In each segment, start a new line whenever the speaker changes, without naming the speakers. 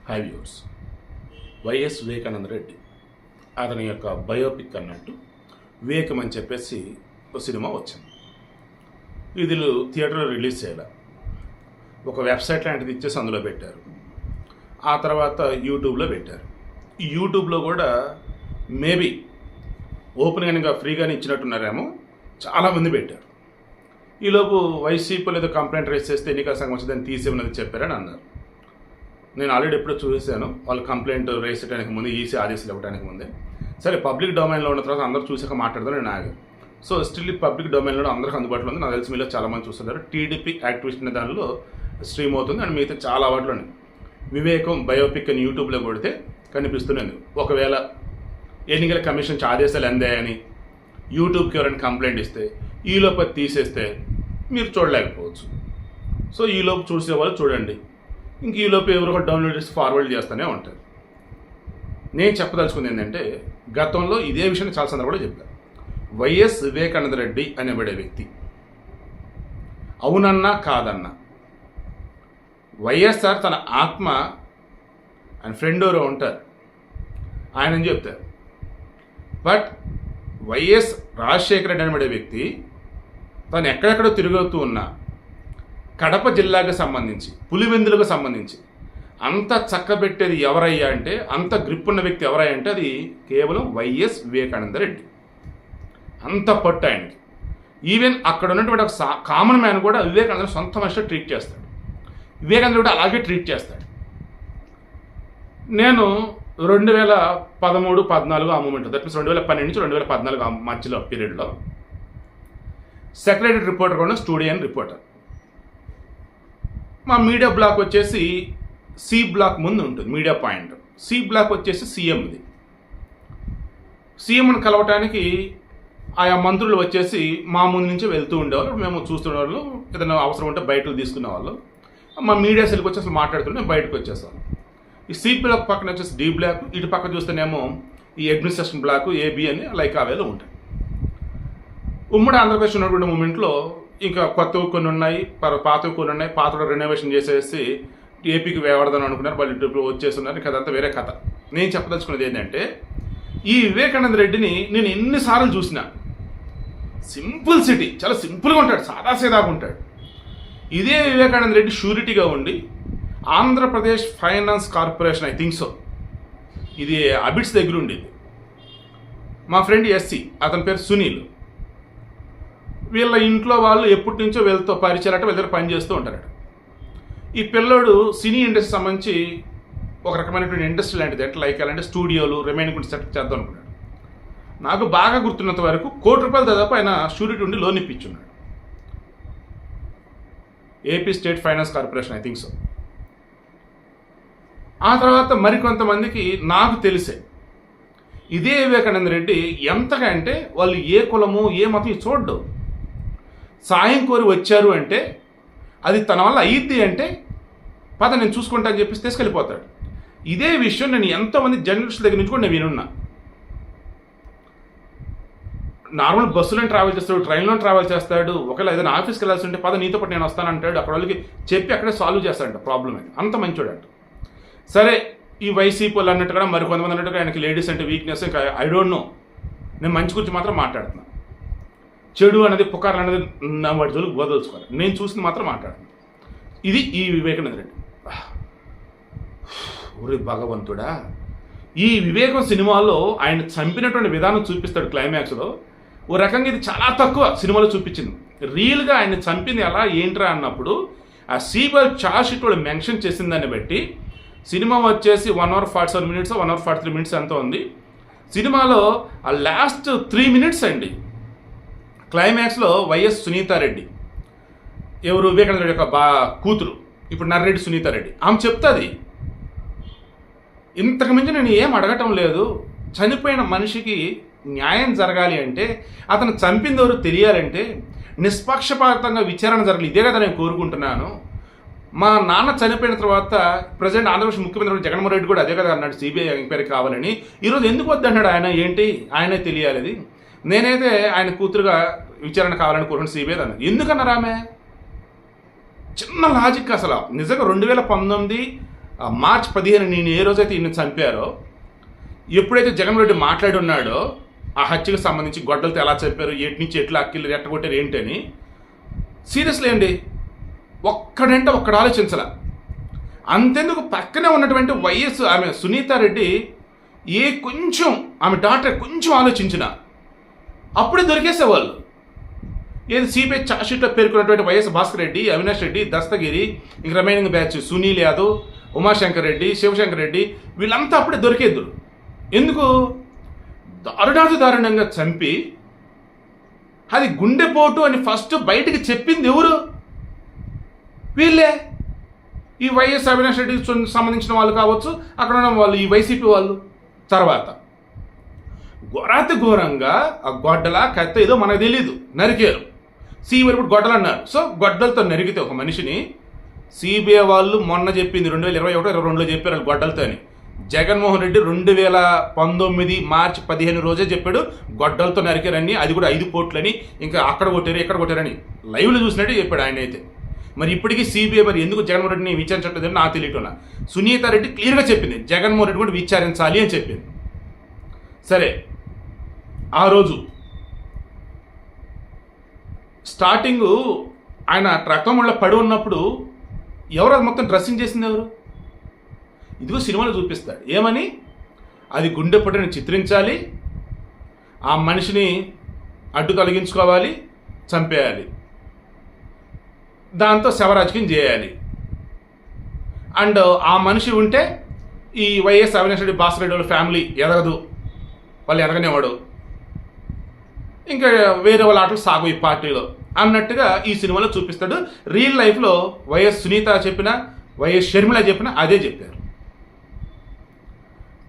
High viewers. YS Vivekananda Reddy అతని యొక్క biopic అన్నట్టు వివేకం అని చెప్పేసి ఒక సినిమా వచ్చింది. ఇది థియేటర్లో రిలీజ్ చేయాలి. ఒక వెబ్సైట్ లాంటిది ఇచ్చేసి అందులో పెట్టారు. ఆ తర్వాత యూట్యూబ్లో పెట్టారు. ఈ యూట్యూబ్లో కూడా మేబీ ఓపెన్గా ఫ్రీగానే ఇచ్చినట్టున్నారేమో, చాలామంది పెట్టారు. ఈలోపు వైసీపీలో ఏదో కంప్లైంట్ రైజ్ చేస్తే ఎన్నికల సంఘం వచ్చి దాన్ని తీసేమన్నది చెప్పారని అన్నారు. నేను ఆల్రెడీ ఎప్పుడో చూసాను. వాళ్ళు కంప్లైంట్ రైజ్ చేయడానికి ముందు ఈసీ ఆదేశాలు ఇవ్వడానికి ముందే. సరే, పబ్లిక్ డొమైన్లో ఉన్న తర్వాత అందరూ చూసాక మాట్లాడదాం నేను ఆగాను. సో స్టిల్ పబ్లిక్ డొమైన్లో అందరికీ అందుబాటులో ఉంది. నాకు తెలిసి మీలో చాలామంది చూస్తున్నారు. టీడీపీ యాక్టివిస్ట్ అనే దానిలో స్ట్రీమ్ అవుతుంది అండ్ మిగతా చాలా వాటిలో ఉంది. వివేకం బయోపిక్ అని యూట్యూబ్లో కొడితే కనిపిస్తున్నాను. ఒకవేళ ఎన్నికల కమిషన్ ఆదేశాలు అందాయని యూట్యూబ్కి ఎవరైనా కంప్లైంట్ ఇస్తే ఈలోపు తీసేస్తే మీరు చూడలేకపోవచ్చు. సో ఈలోపు చూసే వాళ్ళు చూడండి. ఇంక ఈలోపు ఎవరో డౌన్లోడ్ చేసి ఫార్వర్డ్ చేస్తూనే ఉంటారు. నేను చెప్పదలుచుకుంది ఏంటంటే, గతంలో ఇదే విషయాన్ని చాలా సందర్భంలో చెప్పాను. వైఎస్ వివేకానంద రెడ్డి అనేబడే వ్యక్తి అవునన్నా కాదన్నా వైఎస్ఆర్ తన ఆత్మ ఆయన ఫ్రెండ్ ఎవరో ఉంటారు, ఆయన చెప్తారు. బట్ వైఎస్ రాజశేఖర రెడ్డి అనబడే వ్యక్తి తను ఎక్కడెక్కడో తిరుగుతూ ఉన్నా కడప జిల్లాకు సంబంధించి పులివెందులకు సంబంధించి అంత చక్కబెట్టేది ఎవరయ్యా అంటే, అంత గ్రిప్ ఉన్న వ్యక్తి ఎవరయ్యా అంటే అది కేవలం వైఎస్ వివేకానంద రెడ్డి. అంత పట్టు ఆయనకి. ఈవెన్ అక్కడ ఉన్నటువంటి ఒక కామన్ మ్యాన్ కూడా వివేకానంద సొంత మనిషిలో ట్రీట్ చేస్తాడు. వివేకానంద కూడా అలాగే ట్రీట్ చేస్తాడు. నేను 2013-14 ఆ మూమెంట్, దట్ మీన్స్ 2012 నుంచి 2014 మధ్యలో పీరియడ్లో సెక్రటరీ రిపోర్టర్ కూడా స్టూడియో రిపోర్టర్. మా మీడియా బ్లాక్ వచ్చేసి సి బ్లాక్ ముందు ఉంటుంది మీడియా పాయింట్. సి బ్లాక్ వచ్చేసి సీఎంది. సీఎంను కలవటానికి ఆయా మంత్రులు వచ్చేసి మా ముందు నుంచి వెళ్తూ ఉండేవాళ్ళు. మేము చూస్తున్నవాళ్ళు, ఏదైనా అవసరం ఉంటే బయటకు తీసుకునేవాళ్ళు. మా మీడియా సెల్కి వచ్చి అసలు మాట్లాడుతుంటే బయటకు వచ్చేసాను. ఈ సి బ్లాక్ పక్కన వచ్చేసి డి బ్లాక్, ఇటు పక్కన చూస్తేనేమో ఈ అడ్మినిస్ట్రేషన్ బ్లాక్ ఏబి అని లైక్ అవేలో ఉంటాయి. ఉమ్మడి ఆంధ్రప్రదేశ్ ఉన్నటువంటి మూమెంట్లో ఇంకా కొత్తవి కొన్ని ఉన్నాయి, పాతవి కొన్ని ఉన్నాయి. పాతలో రెనోవేషన్ చేసేసి ఏపీకి వేవడదని అనుకున్నారు, వాళ్ళు ఇటు వచ్చేస్తున్నారు. ఇంకా అదంతా వేరే కథ. నేను చెప్పదలుచుకున్నది ఏంటంటే, ఈ వివేకానంద రెడ్డిని నేను ఎన్నిసార్లు చూసినా సింపుల్ సిటీ, చాలా సింపుల్గా ఉంటాడు, సాదాసీదాగా ఉంటాడు. ఇదే వివేకానంద రెడ్డి షూరిటీగా ఉండి Andhra Pradesh finance corporation, I think so, ఇది అబిడ్స్ దగ్గర ఉండేది. మా ఫ్రెండ్ ఎస్సీ, అతని పేరు సునీల్. వీళ్ళ ఇంట్లో వాళ్ళు ఎప్పటి నుంచో వీళ్ళతో పరిచయాలట, వీళ్ళ దగ్గర పనిచేస్తూ ఉంటారట. ఈ పిల్లోడు సినీ ఇండస్ట్రీ సంబంధించి ఒక రకమైనటువంటి ఇండస్ట్రీ లాంటిది, ఎట్లా లైక్ అలాంటి స్టూడియోలు రిమైనింగ్ సెటప్ చేద్దాం అనుకున్నాడు. నాకు బాగా గుర్తున్నంత వరకు ₹1,00,00,000 దాదాపు ఆయన షూరిటీ ఉండి లోన్ ఇప్పించున్నాడు. AP state finance corporation, I think so. ఆ తర్వాత మరికొంతమందికి నాకు తెలిసే ఇదే వివేకానంద రెడ్డి ఎంతగా అంటే, వాళ్ళు ఏ కులము ఏ మతం చూడ్డు. సాయం కోరి వచ్చారు అంటే అది తన వల్ల అయ్యిద్ది అంటే పద నేను చూసుకుంటా అని చెప్పేసి తీసుకెళ్ళిపోతాడు. ఇదే విషయం నేను ఎంతోమంది జర్నలిస్టుల దగ్గర నుంచి కూడా నేను వినున్నా. నార్మల్ బస్సులో ట్రావెల్ చేస్తాడు, ట్రైన్లో ట్రావెల్ చేస్తాడు. ఒకవేళ ఏదైనా ఆఫీస్కి వెళ్ళాల్సి ఉంటే పద నీతో పాటు నేను వస్తానంటాడు. అక్కడ వాళ్ళకి చెప్పి అక్కడే సాల్వ్ చేస్తాడంట ప్రాబ్లం అని. అంత మంచోడు అంట. సరే, ఈ వైసీపీ వాళ్ళు అన్నట్టుగా మరి కొంతమంది అన్నట్టుగా ఆయనకి లేడీస్ అంటే వీక్నెస్, ఇంకా ఐ డోంట్ నో. నేను మంచి గురించి మాత్రం మాట్లాడుతున్నాను. చెడు అనేది పుకార్లు అనేది నా వాటి జోలికి వదలుచుకోవాలి. నేను చూసింది మాత్రం మాట్లాడుతున్నాను. ఇది ఈ వివేకానంద రెడ్డి. ఒరే భగవంతుడా, ఈ వివేకం సినిమాలో ఆయన చంపినటువంటి విధానం చూపిస్తాడు క్లైమాక్స్లో. ఓ రకంగా ఇది చాలా తక్కువ సినిమాలో చూపించింది. రియల్గా ఆయన చంపింది ఎలా ఏంట్రా అన్నప్పుడు ఆ సిబిఐ చార్జ్ షీట్ వాడు మెన్షన్ చేసిన దాన్ని బట్టి సినిమా వచ్చేసి 1 hour 47 minutes 1 hour 43 minutes ఎంతో ఉంది. సినిమాలో ఆ లాస్ట్ 3 minutes అండి క్లైమాక్స్లో వైఎస్ సునీతారెడ్డి, ఎవరు వివేకానంద రెడ్డి యొక్క కూతురు, ఇప్పుడు నర్రెడ్డి సునీతారెడ్డి, ఆమె చెప్తుంది, ఇంతకు మించి నేను ఏం అడగటం లేదు. చనిపోయిన మనిషికి న్యాయం జరగాలి అంటే, అతను చంపింది ఎవరు తెలియాలంటే నిష్పక్షపాతంగా విచారణ జరగాలి. ఇదే కదా నేను కోరుకుంటున్నాను. మా నాన్న చనిపోయిన తర్వాత ప్రజెంట్ ఆంధ్రప్రదేశ్ ముఖ్యమంత్రి జగన్మోహన్ రెడ్డి కూడా అదే కదా అన్నాడు, సిబిఐ ఎంక్వైరీ కావాలని. ఈరోజు ఎందుకు వద్దన్నాడు ఆయన? ఏంటి ఆయనే తెలియాలి అది. నేనైతే ఆయన కూతురుగా విచారణ కావాలని కోరుకుని సిబిఐ అన్నాను. ఎందుకన్నారు ఆమె? చిన్న లాజిక్ అసలు. నిజంగా 2019 మార్చి 15 నేను ఏ రోజైతే ఈయన చంపారో, ఎప్పుడైతే జగన్మోహన్ రెడ్డి మాట్లాడి ఉన్నాడో ఆ హత్యకు సంబంధించి గొడ్డలతో ఎలా చంపారు, ఏటి నుంచి ఎట్లా అక్కిళ్ళు ఎట్టగొట్టారు ఏంటని, సీరియస్లీ అండి ఒక్కడంటే ఒక్కడు ఆలోచించాల. అంతెందుకు పక్కనే ఉన్నటువంటి వైఎస్ ఆమె సునీతారెడ్డి కొంచెం ఆమె డాక్టర్ కొంచెం ఆలోచించిన అప్పుడే దొరికేసేవాళ్ళు. ఏది సిబిఐ ఛార్జ్షీట్లో పేర్కొన్నటువంటి వైఎస్ భాస్కర్ రెడ్డి, అవినాష్ రెడ్డి, దస్తగిరి, ఇంక రిమైనింగ్ బ్యాచ్ సునీల్ యాదవ్, ఉమాశంకర్ రెడ్డి, శివశంకర్ రెడ్డి వీళ్ళంతా అప్పుడే దొరికేద్దురు. ఎందుకు? దారుణంగా చంపి అది గుండెపోటు అని ఫస్ట్ బయటికి చెప్పింది ఎవరు? వీళ్ళే. ఈ వైఎస్ అవినాష్ రెడ్డికి సంబంధించిన వాళ్ళు కావచ్చు, అక్కడ ఉన్న వాళ్ళు ఈ వైసీపీ వాళ్ళు. తర్వాత ఘోరంగా ఆ గొడ్డల కత్త ఏదో మనకు తెలీదు నరికారు. సిబిఐ ఇప్పుడు గొడ్డలు అన్నారు. సో గొడ్డలతో నరికితే ఒక మనిషిని సిబిఐ వాళ్ళు మొన్న చెప్పింది 2021-22లో చెప్పారు వాళ్ళు గొడ్డలతో అని. జగన్మోహన్ రెడ్డి 2019 మార్చి 15 రోజే చెప్పాడు గొడ్డలతో నరికారని, అది కూడా 5 కోట్లని, ఇంకా అక్కడ కొట్టారు ఇక్కడ కొట్టారని లైవ్లో చూసినట్టే చెప్పాడు ఆయన అయితే. మరి ఇప్పటికీ సిబిఐ మరి ఎందుకు జగన్మోహన్ రెడ్డిని విచారించట్లేదని నాకు తెలియటం. సునీతారెడ్డి క్లియర్గా చెప్పింది జగన్మోహన్ రెడ్డి కూడా విచారించాలి అని చెప్పింది. సరే, ఆ రోజు స్టార్టింగు ఆయన రక్తంలో పడి ఉన్నప్పుడు ఎవరు అది మొత్తం డ్రెస్సింగ్ చేసింది ఎవరు? ఇదిగో సినిమాలో చూపిస్తాడు ఏమని, అది గుండెపోటుని చిత్రించాలి, ఆ మనిషిని అడ్డు తొలగించుకోవాలి, చంపేయాలి, దాంతో శవరాజకీయం చేయాలి. అండ్ ఆ మనిషి ఉంటే ఈ వైఎస్ అవినాష్ రెడ్డి భాస్కర్ రెడ్డి వాళ్ళ ఫ్యామిలీ ఎదగదు, వాళ్ళు ఎదగనేవాడు, ఇంకా వేరే వాళ్ళ ఆటలు సాగు ఈ పార్టీలో అన్నట్టుగా ఈ సినిమాలో చూపిస్తాడు. రియల్ లైఫ్లో వైఎస్ సునీత చెప్పిన, వైఎస్ షర్మిల చెప్పిన అదే చెప్పారు.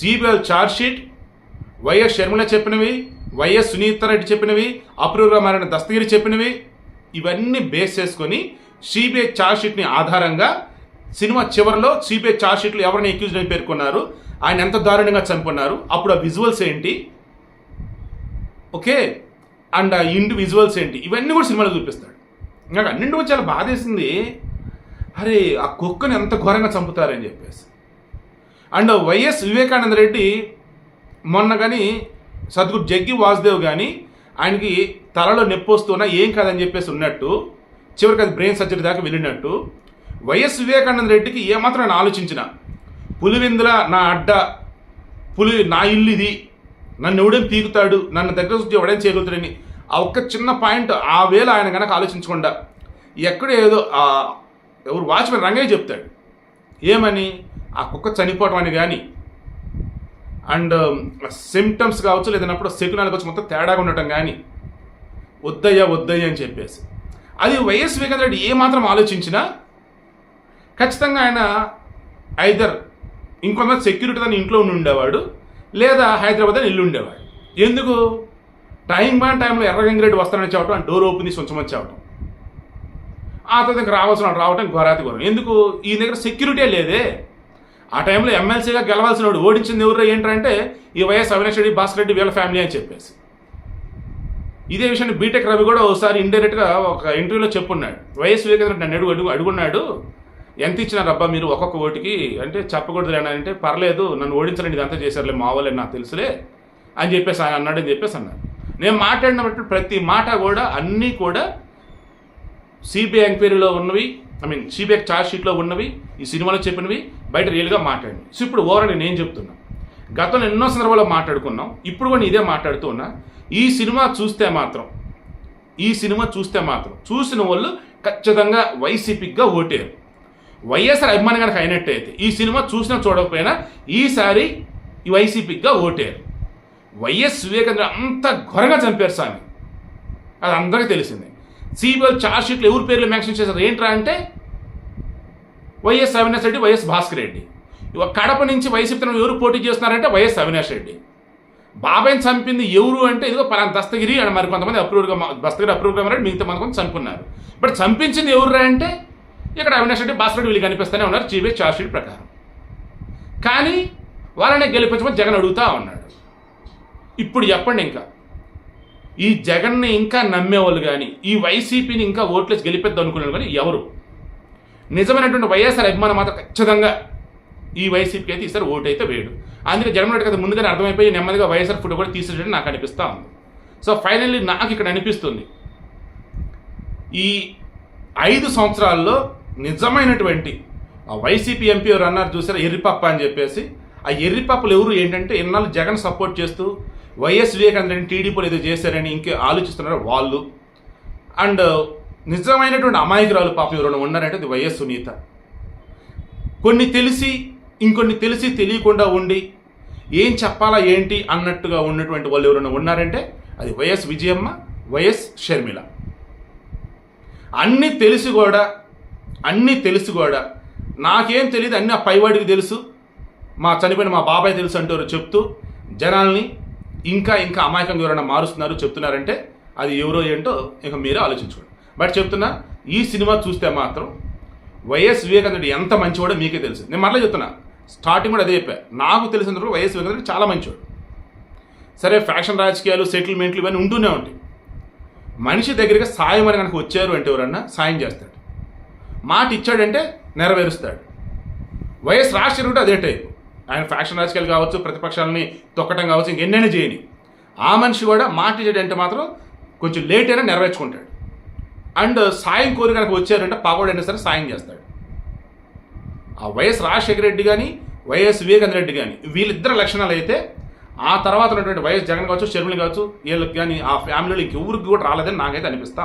సిబిఐ ఛార్జ్షీట్ వైఎస్ షర్మిల చెప్పినవి, వైఎస్ సునీతారెడ్డి చెప్పినవి, అప్రూవ్గా మారిన దస్తగిరి చెప్పినవి, ఇవన్నీ బేస్ చేసుకొని సిబిఐ ఛార్జ్షీట్ని ఆధారంగా సినిమా చివరిలో సిబిఐ ఛార్జ్షీట్లు ఎవరిని అక్యూజ్ అని పేర్కొన్నారు, ఆయన ఎంత దారుణంగా చంపున్నారు, అప్పుడు ఆ విజువల్స్ ఏంటి, ఓకే, అండ్ ఆ విజువల్స్ ఏంటి, ఇవన్నీ కూడా సినిమాలో చూపిస్తాడు. నాకు అన్నింటి కూడా చాలా బాధేసింది, అరే ఆ కుక్కని ఎంత ఘోరంగా చంపుతారని చెప్పేసి. అండ్ వైఎస్ వివేకానంద రెడ్డి మొన్న కానీ సద్గురు జగ్గి వాసుదేవ్ కానీ ఆయనకి తలలో నొప్పి వస్తున్నా ఏం కాదని చెప్పేసి ఉన్నట్టు, చివరికి అది బ్రెయిన్ సర్జరీ దాకా వెళ్ళినట్టు, వైఎస్ వివేకానంద రెడ్డికి ఏమాత్రం ఆయన ఆలోచించిన పులివెందుల నా అడ్డ, పులి నా ఇల్లు ఇది, నన్ను ఎవడేం పీకుతాడు, నన్ను దగ్గర నుంచి ఎవడేం చేయగలుగుతాడని ఆ ఒక్క చిన్న పాయింట్ ఆ వేళ ఆయన కనుక ఆలోచించకుండా ఎక్కడ ఏదో ఎవరు వాచ్మెన్ రంగయ్య చెప్తాడు ఏమని, ఆ కుక్క చనిపోవడం అని కానీ అండ్ సిమ్టమ్స్ కావచ్చు, లేదన్నప్పుడు శకునాలకు వచ్చి మొత్తం తేడాగా ఉండటం కానీ వద్దయ్య అని చెప్పేసి, అది వైఎస్ వివేకానంద రెడ్డి ఏమాత్రం ఆలోచించినా ఖచ్చితంగా ఆయన ఐదర్ ఇంకొంత సెక్యూరిటీ తన ఇంట్లో ఉండి ఉండేవాడు, లేదా హైదరాబాద్ అని ఇల్లు ఉండేవాడు. ఎందుకు? టైంలో ఎర్రగంగిరెడ్డి వస్తానని చెప్పడం, డోర్ ఓపెన్ చేసి ఉంచమని చెప్పడం, ఆ తర్వాత ఇంకా రావటం ఘోరం. ఎందుకు? ఈ దగ్గర సెక్యూరిటీ లేదే. ఆ టైంలో ఎమ్మెల్సీగా గెలవాల్సిన వాడు ఓడించింది ఎవరు ఏంటంటే ఈ వైఎస్ అవినాష్ రెడ్డి, భాస్కర్ రెడ్డి వీళ్ళ ఫ్యామిలీ అని చెప్పేసి. ఇదే విషయాన్ని బీటెక్ రవి కూడా ఒకసారి ఇండైరెక్ట్గా ఒక ఇంటర్వ్యూలో చెప్పున్నాడు. వైఎస్ వివేకానంద నన్ను అడుగున్నాడు, ఎంత ఇచ్చినారు అబ్బా మీరు ఒక్కొక్క ఓటుకి అంటే, చెప్పకూడదు అంటే పర్లేదు నన్ను ఓడించాలని ఇదంతా చేశారులే మా వాళ్ళని నాకు తెలుసులే అని చెప్పేసి ఆయన అన్నాడని చెప్పేసి అన్నాడు. నేను మాట్లాడినప్పుడు ప్రతి మాట కూడా అన్నీ కూడా సిబిఐ ఎంక్వైరీలో ఉన్నవి, సిబిఐ ఛార్జ్షీట్లో ఉన్నవి, ఈ సినిమాలో చెప్పినవి, బయట రియల్గా మాట్లాడి. సో ఇప్పుడు ఓవరాల్ నేను చెప్తున్నా, గతంలో ఎన్నో సందర్భాల్లో మాట్లాడుకున్నాం, ఇప్పుడు కూడా ఇదే మాట్లాడుతూ ఉన్నా. ఈ సినిమా చూస్తే మాత్రం చూసిన వాళ్ళు ఖచ్చితంగా వైసీపీగా ఓటేరు. వైఎస్ఆర్ అభిమాని కనుక అయినట్టయితే ఈ సినిమా చూసినా చూడకపోయినా ఈసారి ఈ వైసీపీగా ఓటేరు. వైఎస్ వివేకానంద అంత ఘోరంగా చంపారు స్వామి, అది అందరికీ తెలిసిందే. సిబిఐ ఛార్జ్షీట్లు ఎవరి పేర్లు మెన్షన్ చేశారు ఏంట్రా అంటే వైఎస్ అవినాష్ రెడ్డి, వైఎస్ భాస్కర్ రెడ్డి. కడప నుంచి వైసీపీ ఎవరు పోటీ చేస్తున్నారంటే వైఎస్ అవినాష్ రెడ్డి. బాబాయ్ని చంపింది ఎవరు అంటే ఇదిగో పలానా దస్తగిరి అని మరి కొంతమంది దస్తగిరి అప్రూవ్గా మారాడు, మిగతా కొంతమంది చంపున్నారు. బట్ చంపించింది ఎవరురా అంటే ఇక్కడ అవినాష్ రెడ్డి, భాస్కర్ రెడ్డి వీళ్ళు కనిపిస్తూనే ఉన్నారు సిబిఐ ఛార్జ్షీట్ ప్రకారం. కానీ వాళ్ళనే గెలిపించమని జగన్ అడుగుతా ఉన్నాడు. ఇప్పుడు చెప్పండి, ఇంకా ఈ జగన్ని ఇంకా నమ్మేవాళ్ళు కానీ, ఈ వైసీపీని ఇంకా ఓట్లేసి గెలిపేద్దాం అనుకునేవాళ్ళు కానీ ఎవరు? నిజమైనటువంటి వైఎస్ఆర్ అభిమానం మాత్రం ఖచ్చితంగా ఈ వైసీపీకి అయితే ఈసారి ఓటు అయితే వేయడు. అందుకే జగన్మోహన్ రెడ్డి కదా ముందుగానే అర్థమైపోయి నెమ్మదిగా వైఎస్ఆర్ ఫోటో కూడా తీసేటట్టు నాకు అనిపిస్తూ ఉంది. సో ఫైనల్లీ నాకు ఇక్కడ అనిపిస్తుంది ఈ 5 సంవత్సరాల్లో నిజమైనటువంటి ఆ వైసీపీ ఎంపీ ఎవరు అన్నారు చూసారా, ఎర్రిపప్ప అని చెప్పేసి, ఆ ఎర్రిపప్పలు ఎవరు ఏంటంటే ఇన్నాళ్ళు జగన్ సపోర్ట్ చేస్తూ వైఎస్ వివేకానంద రెడ్డి టీడీపీలు ఏదో చేశారని ఇంకే ఆలోచిస్తున్నారు వాళ్ళు. అండ్ నిజమైనటువంటి అమాయకురాలు పాపం ఎవరైనా ఉన్నారంటే అది వైఎస్ సునీత. కొన్ని తెలిసి ఇంకొన్ని తెలిసి తెలియకుండా ఉండి ఏం చెప్పాలా ఏంటి అన్నట్టుగా ఉన్నటువంటి వాళ్ళు ఎవరైనా ఉన్నారంటే అది వైఎస్ విజయమ్మ, వైఎస్ షర్మిల. అన్నీ తెలిసి కూడా నాకేం తెలియదు, అన్నీ ఆ పైవాడికి తెలుసు, మా చనిపోయిన మా బాబాయ్ తెలుసు అంటారు చెప్తూ జనాల్ని ఇంకా అమాయకంగా ఎవరైనా మారుస్తున్నారు చెప్తున్నారంటే అది ఎవరో ఏంటో ఇక మీరే ఆలోచించుకోండి. బట్ చెప్తున్నా, ఈ సినిమా చూస్తే మాత్రం వైఎస్ వివేకానంద రెడ్డి ఎంత మంచివాడో మీకే తెలుసు. నేను మళ్ళీ చెప్తున్నా, స్టార్టింగ్ కూడా అదే చెప్పా, నాకు తెలిసినందుకు వైఎస్ వివేకానంద రెడ్డి చాలా మంచివాడు. సరే ఫ్యాక్షన్ రాజకీయాలు, సెటిల్మెంట్లు ఇవన్నీ ఉంటూనే ఉంటాయి. మనిషి దగ్గరికి సాయం అని కనుక వచ్చారు అంటే ఎవరన్నా సాయం చేస్తాడు, మాట ఇచ్చాడంటే నెరవేరుస్తాడు. వైఎస్ రాజశేఖర్ కూడా అదే టైపు. ఆయన ఫ్యాక్షన్ రాజకీయాలు కావచ్చు, ప్రతిపక్షాలని తొక్కటం కావచ్చు, ఇంకెన్నైనా చేయని ఆ మనిషి కూడా మాట ఇచ్చాడంటే మాత్రం కొంచెం లేట్ అయినా నెరవేర్చుకుంటాడు. అండ్ సాయం కోరి కనుక వచ్చారంటే పగోడైనా సరే సాయం చేస్తాడు. ఆ వైఎస్ రాజశేఖర రెడ్డి కానీ వైఎస్ వివేకానంద రెడ్డి కానీ వీళ్ళిద్దరు లక్షణాలు అయితే ఆ తర్వాత ఉన్నటువంటి వైఎస్ జగన్ కావచ్చు, షర్మిల కావచ్చు, వీళ్ళకి కానీ ఆ ఫ్యామిలీలో ఇంకెవరికి కూడా రాలేదని నాకైతే అనిపిస్తా.